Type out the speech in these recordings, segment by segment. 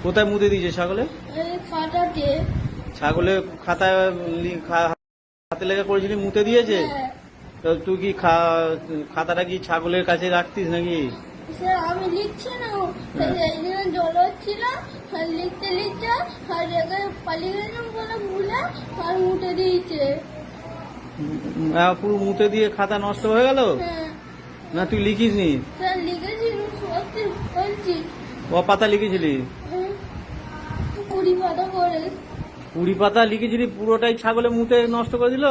কোথায় মুতে দিয়েছে ছাগলে? খাটাতে। ছাগলে খাতায় হাতে লেখা করেছিলি, মুতে দিয়েছে? হ্যাঁ। তো তুই কি খাতাটা কি ছাগলের কাছে রাখতিস নাকি? স্যার আমি লিখছি না, এইদিকে জল হচ্ছিল, লিখতে লিখতে আর জায়গায় পালিয়ে গেলাম বলে ভুলে আর মুটে দিয়েছে। পুরো মুতে দিয়ে খাতা নষ্ট হয়ে গেল? হ্যাঁ না তুই লিখিস নি? স্যার লিখেছি, সত্যি বলছি। ক পাতা লিখেছিলি? 20 পাতা করে। 20 পাতা লিখেছিলি, পুরোটাই ছাগলে মুতে নষ্ট করে দিল?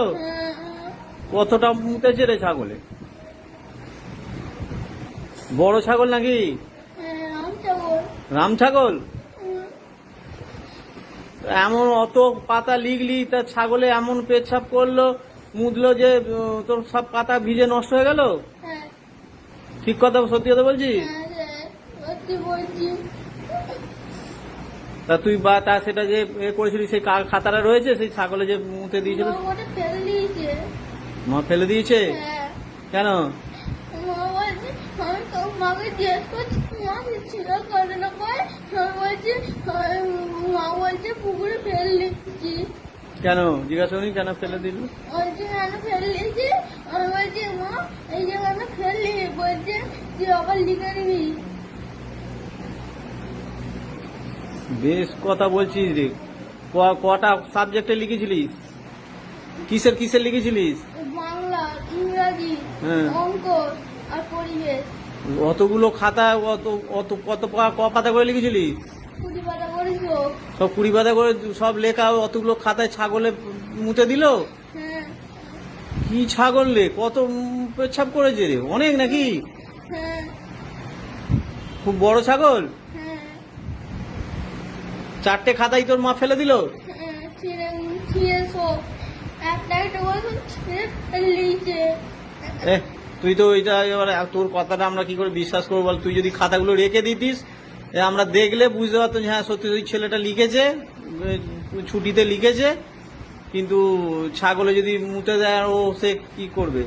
কতটা মুতেছে রে ছাগলে? বড় ছাগল নাকি? রাম ছাগল? এমন অত পাতা লিখলি, তা ছাগলে এমন পেচ্ছাপ করলো, মুদলো যে তোর সব পাতা ভিজে নষ্ট হয়ে গেল? ঠিক কথা, সত্যি কথা বলছিস? সত্যি বলছি। তা তুই তা সেটা যে করেছিলি, সেই খাতাটা রয়েছে, সেই ছাগলে যে মুতে দিয়েছিল? ফেলে দিয়েছে। মা ফেলে দিয়েছে? কেন? মা বলছে, আমি তো মাকে জিজ্ঞেস করছি, মা ছিল করে না করে, বলছি মা বলছে পুকুরে ফেলে দিচ্ছি। কেন জিজ্ঞাসা করি কেন ফেলে দিল? বলছে কেন ফেলে দিয়েছি? আমি বলছি মা এই যে কেন ফেললি? বলছে তুই আবার লিখে নিবি। বেশ কথা বলছিস রে। কটা সাবজেক্টে লিখেছিলিস? কিসের কিসের লিখেছিলিস? বাংলা, ইংরাজি, অঙ্ক আর পরিবেশ। অতগুলো খাতা কত পাতা করে লিখেছিলিস? 20 পাতা করেছো। সব 20 পাতা করে সব লেখা, অতগুলো খাতায় ছাগলে মুতে দিল? হ্যাঁ কি ছাগল রে, কত পেচ্ছাপ করেছে রে, অনেক নাকি? হ্যাঁ খুব বড় ছাগল? হ্যাঁ 4টে খাতাই তোর মা ফেলে দিল? হ্যাঁ ছিঁড়ে সব একটা একটা করে ছিঁড়ে ফেলে দিয়েছে। তুই তো ওইটা এবার তোর কথাটা আমরা কি করে বিশ্বাস করবো বল? তুই যদি খাতাগুলো রেখে দিতিস, আমরা দেখলে বুঝতে পারতাম হ্যাঁ সত্যি ওই ছেলেটা লিখেছে, ছুটিতে লিখেছে, কিন্তু ছাগলে যদি মুতে দেয় ও সে কি করবে?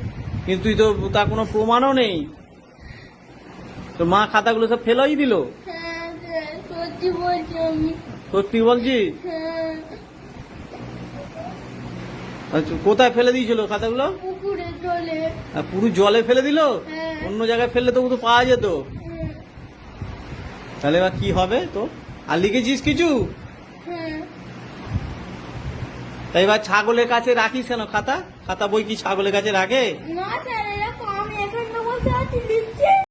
কিন্তু তুই তো তার কোনো প্রমাণও নেই, তোর মা খাতাগুলো সব ফেলাই দিল? হ্যাঁ সত্যি বলছি আমি। সত্যি বলছি? হ্যাঁ আচ্ছা, কোথায় ফেলে দিয়েছিল খাতাগুলো? পুকুরে জলে। পুরো জলে ফেলে দিল? হ্যাঁ। অন্য জায়গায় ফেললে তো পাওয়া যেত। তাহলে এবার কি হবে তো? আর লিখেছিস কিছু? হ্যাঁ তাই এবার ছাগলের কাছে রাখিস কেন খাতা? খাতা বই কি ছাগলের কাছে রাখে? না স্যার, এরকম আমি এখানে বসে আছি